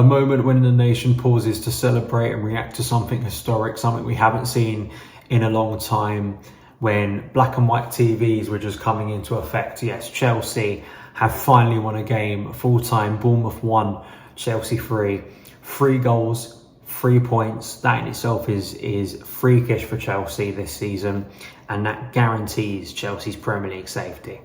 A moment when the nation pauses to celebrate and react to something historic, something we haven't seen in a long time, when black and white TVs were just coming into effect. Yes, Chelsea have finally won a game full-time. Bournemouth 1, Chelsea 3. 3 goals, 3 points. That in itself is freakish for Chelsea this season, and that guarantees Chelsea's Premier League safety.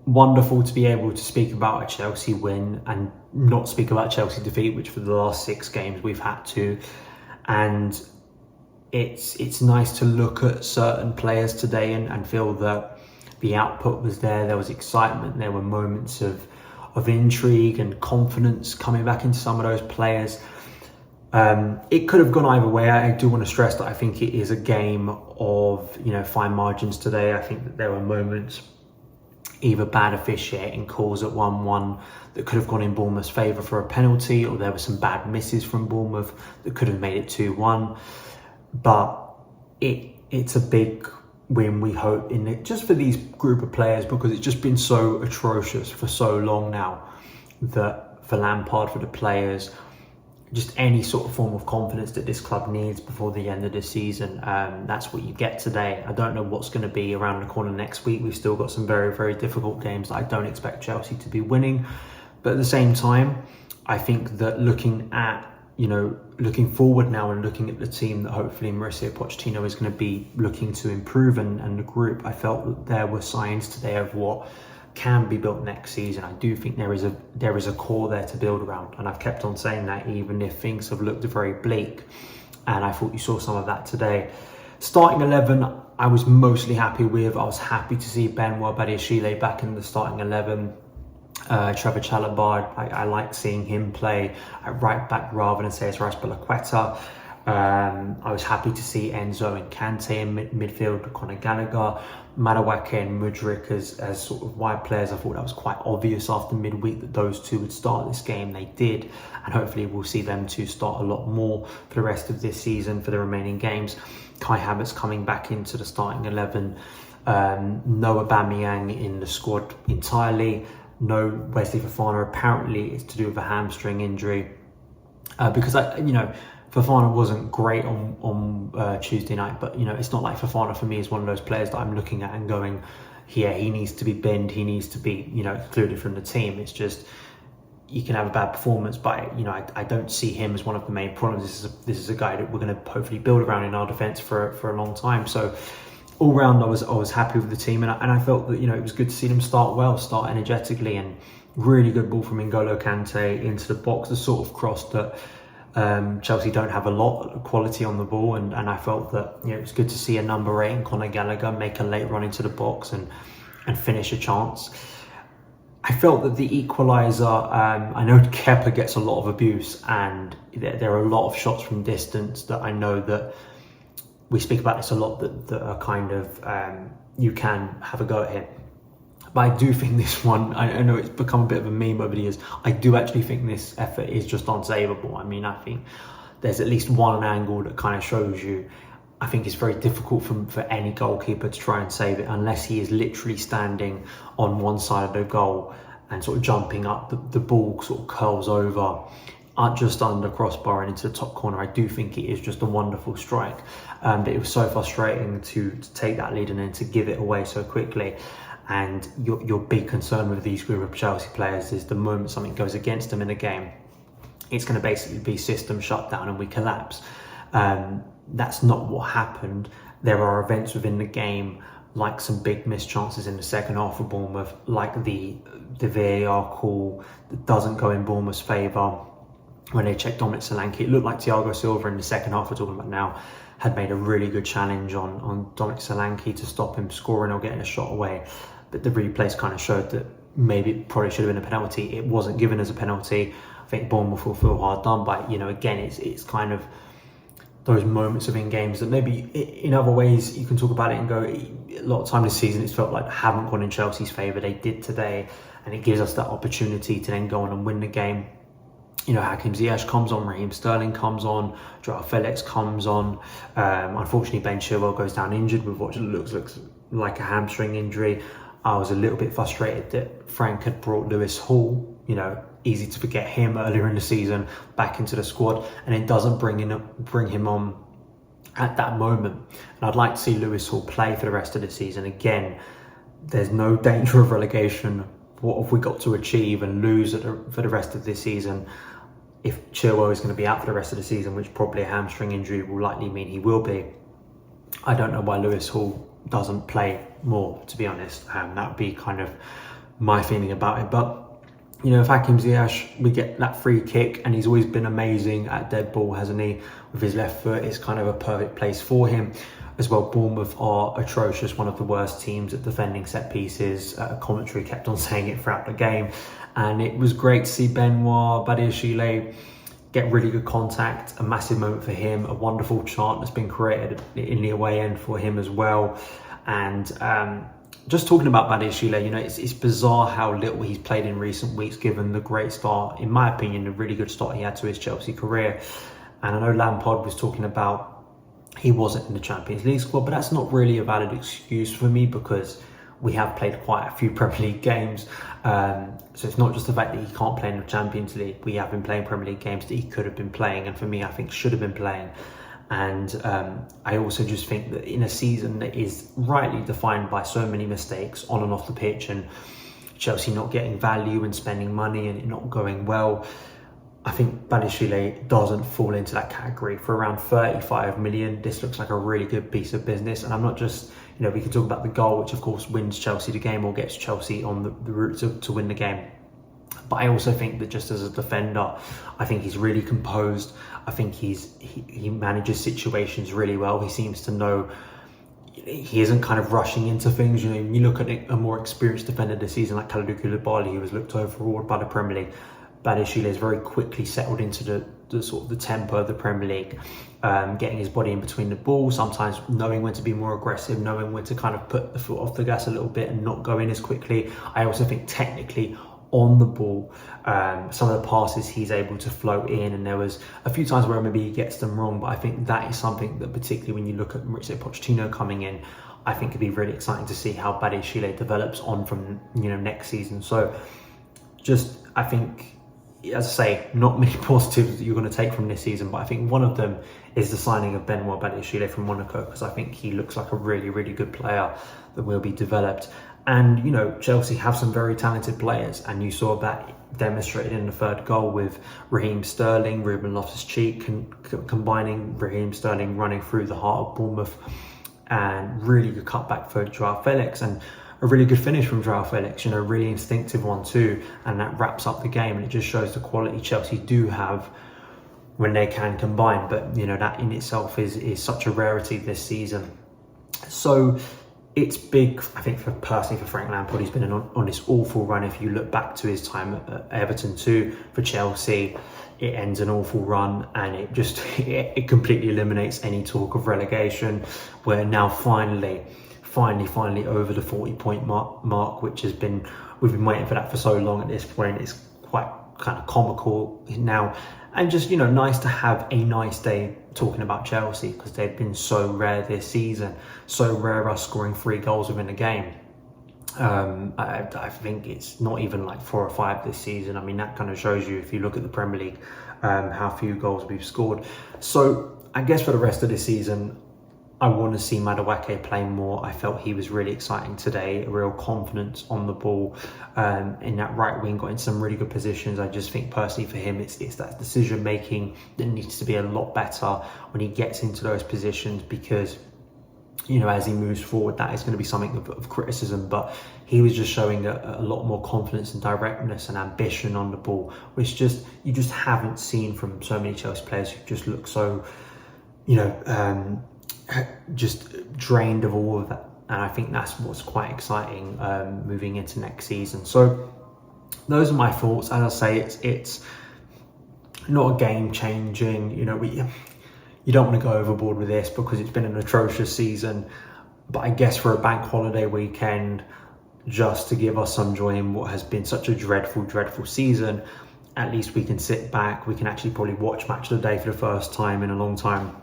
Wonderful to be able to speak about a Chelsea win and not speak about Chelsea defeat, which for the last 6 games we've had to. And it's nice to look at certain players today and feel that the output was there. There was excitement. There were moments of intrigue and confidence coming back into some of those players. It could have gone either way. I do want to stress that I think it is a game of fine margins today. I think that there were moments, either bad officiating calls at 1-1 that could have gone in Bournemouth's favour for a penalty, or there were some bad misses from Bournemouth that could have made it 2-1. But it's a big win, we hope, in it, just for these group of players, because it's just been so atrocious for so long now, that for Lampard, for the players, just any sort of form of confidence that this club needs before the end of the season, that's what you get today. I don't know what's going to be around the corner next week. We've still got some very, very difficult games that I don't expect Chelsea to be winning. But at the same time, I think that looking forward now and looking at the team that hopefully Mauricio Pochettino is going to be looking to improve, and the group, I felt that there were signs today of what can be built next season. I do think there is a core there to build around, and I've kept on saying that even if things have looked very bleak, and I thought you saw some of that today. Starting 11, I was mostly happy with. I was happy to see Benoit, Badiashile back in the starting 11. Trevor Chalobah, I like seeing him play at right back rather than Cesar Azpilicueta. I was happy to see Enzo and Kante in midfield, Conor Gallagher, Madueke and Mudryk as sort of wide players. I thought that was quite obvious after midweek that those two would start this game. They did, and hopefully we'll see them two start a lot more for the rest of this season for the remaining games. Kai Havertz coming back into the starting 11. No Aubameyang in the squad entirely. No Wesley Fofana. Apparently it's to do with a hamstring injury, because Fofana wasn't great on Tuesday night, but it's not like Fofana for me is one of those players that I'm looking at and going, yeah, he needs to be binned, he needs to be excluded from the team. It's just, you can have a bad performance, but I don't see him as one of the main problems. This is a guy that we're going to hopefully build around in our defence for a long time. So all round, I was happy with the team, and I felt that it was good to see them start energetically, and really good ball from N'Golo Kante into the box, the sort of cross that Chelsea don't have a lot of quality on the ball, and I felt that it was good to see a number 8 in Conor Gallagher make a late run into the box and finish a chance. I felt that the equaliser, I know Kepa gets a lot of abuse, and there are a lot of shots from distance that I know that we speak about this a lot, that are kind of, you can have a go at him. But I do think this one, I know it's become a bit of a meme over the years, I do actually think this effort is just unsavable. I mean, I think there's at least one angle that kind of shows you, I think it's very difficult for any goalkeeper to try and save it unless he is literally standing on one side of the goal and sort of jumping up, the ball sort of curls over just under crossbar and into the top corner. I do think it is just a wonderful strike, but it was so frustrating to take that lead and then to give it away so quickly. And your big concern with these group of Chelsea players is the moment something goes against them in a game, it's going to basically be system shutdown and we collapse. That's not what happened. There are events within the game, like some big missed chances in the second half of Bournemouth, like the VAR call that doesn't go in Bournemouth's favour when they checked Dominic Solanke. It looked like Thiago Silva in the second half, we're talking about now, had made a really good challenge on Dominic Solanke to stop him scoring or getting a shot away. But the replays kind of showed that maybe it probably should have been a penalty. It wasn't given as a penalty. I think Bournemouth will feel hard done by. Again, it's kind of those moments of in games that maybe in other ways you can talk about it and go, a lot of time this season it's felt like haven't gone in Chelsea's favour. They did today, and it gives us that opportunity to then go on and win the game. Hakim Ziyech comes on, Raheem Sterling comes on, Joao Felix comes on. Unfortunately, Ben Chilwell goes down injured with what looks like a hamstring injury. I was a little bit frustrated that Frank had brought Lewis Hall, easy to forget him earlier in the season back into the squad, and it doesn't bring him on at that moment. And I'd like to see Lewis Hall play for the rest of the season. Again, there's no danger of relegation. What have we got to achieve and lose for the rest of this season? If Chilwell is going to be out for the rest of the season, which probably a hamstring injury will likely mean he will be, I don't know why Lewis Hall doesn't play more, to be honest. That would be kind of my feeling about it. But you know, if Hakim Ziyech, we get that free kick, and he's always been amazing at dead ball, hasn't he? With his left foot, it's kind of a perfect place for him. As well, Bournemouth are atrocious, one of the worst teams at defending set pieces. Commentary kept on saying it throughout the game. And it was great to see Benoit, Badiashile get really good contact, a massive moment for him, a wonderful chant that's been created in the away end for him as well. And just talking about Badiashile, you know, it's bizarre how little he's played in recent weeks, given the great start, in my opinion, the really good start he had to his Chelsea career. And I know Lampard was talking about he wasn't in the Champions League squad, but that's not really a valid excuse for me, because we have played quite a few Premier League games. So it's not just the fact that he can't play in the Champions League. We have been playing Premier League games that he could have been playing, and for me, I think should have been playing. And I also just think that in a season that is rightly defined by so many mistakes on and off the pitch, and Chelsea not getting value and spending money and it not going well, I think Badiashile doesn't fall into that category. For around 35 million, this looks like a really good piece of business. And I'm not just, you know, we can talk about the goal, which of course wins Chelsea the game or gets Chelsea on the route to win the game. But I also think that just as a defender, I think he's really composed. I think he manages situations really well. He seems to know, he isn't kind of rushing into things. You know, when you look at a more experienced defender this season, like Hyperbole, who was looked overawed by the Premier League, Badiashile is very quickly settled into the sort of the tempo of the Premier League, getting his body in between the ball, sometimes knowing when to be more aggressive, knowing when to kind of put the foot off the gas a little bit and not go in as quickly. I also think technically on the ball, some of the passes he's able to float in, and there was a few times where maybe he gets them wrong, but I think that is something that, particularly when you look at Mauricio Pochettino coming in, I think it'd be really exciting to see how Badiashile develops on from, you know, next season. So just, I think, as I say, not many positives that you're going to take from this season, but I think one of them is the signing of Benoit Badiashile from Monaco, because I think he looks like a really, really good player that will be developed. And, you know, Chelsea have some very talented players, and you saw that demonstrated in the third goal with Raheem Sterling, Ruben Loftus-Cheek, combining Raheem Sterling running through the heart of Bournemouth, and really good cutback for Joao Felix, and a really good finish from Joao Felix, you know, really instinctive one too, and that wraps up the game. And it just shows the quality Chelsea do have when they can combine. But, you know, that in itself is such a rarity this season. So it's big, I think, for Frank Lampard. He's been on this awful run. If you look back to his time at Everton too, for Chelsea, it ends an awful run, and it just it completely eliminates any talk of relegation. We're now finally over the 40-point mark, which has been, we've been waiting for that for so long at this point. It's quite kind of comical now, and just, you know, nice to have a nice day talking about Chelsea, because they've been so rare this season, so rare us scoring 3 goals within a game. I think it's not even like 4 or 5 this season. I mean, that kind of shows you, if you look at the Premier League, how few goals we've scored. So I guess for the rest of the season, I want to see Madueke play more. I felt he was really exciting today, a real confidence on the ball in that right wing, got in some really good positions. I just think personally for him, it's that decision making that needs to be a lot better when he gets into those positions, because, you know, as he moves forward, that is going to be something of criticism. But he was just showing a lot more confidence and directness and ambition on the ball, which you just haven't seen from so many Chelsea players who just look so, you know, just drained of all of that. And I think that's what's quite exciting moving into next season. So those are my thoughts. As I say, it's not a game changing, you know, you don't want to go overboard with this because it's been an atrocious season, but I guess for a bank holiday weekend, just to give us some joy in what has been such a dreadful season, at least we can sit back, we can actually probably watch Match of the Day for the first time in a long time,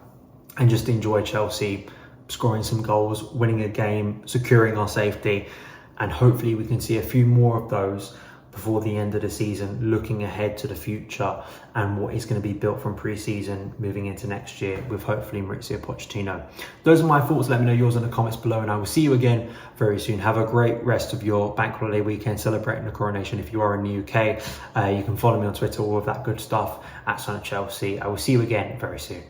and just enjoy Chelsea scoring some goals, winning a game, securing our safety, and hopefully we can see a few more of those before the end of the season, looking ahead to the future and what is going to be built from pre-season moving into next year with hopefully Mauricio Pochettino. Those are my thoughts. Let me know yours in the comments below, and I will see you again very soon. Have a great rest of your bank holiday weekend, celebrating the coronation if you are in the UK. You can follow me on Twitter, all of that good stuff, at SonOfChelsea. I will see you again very soon.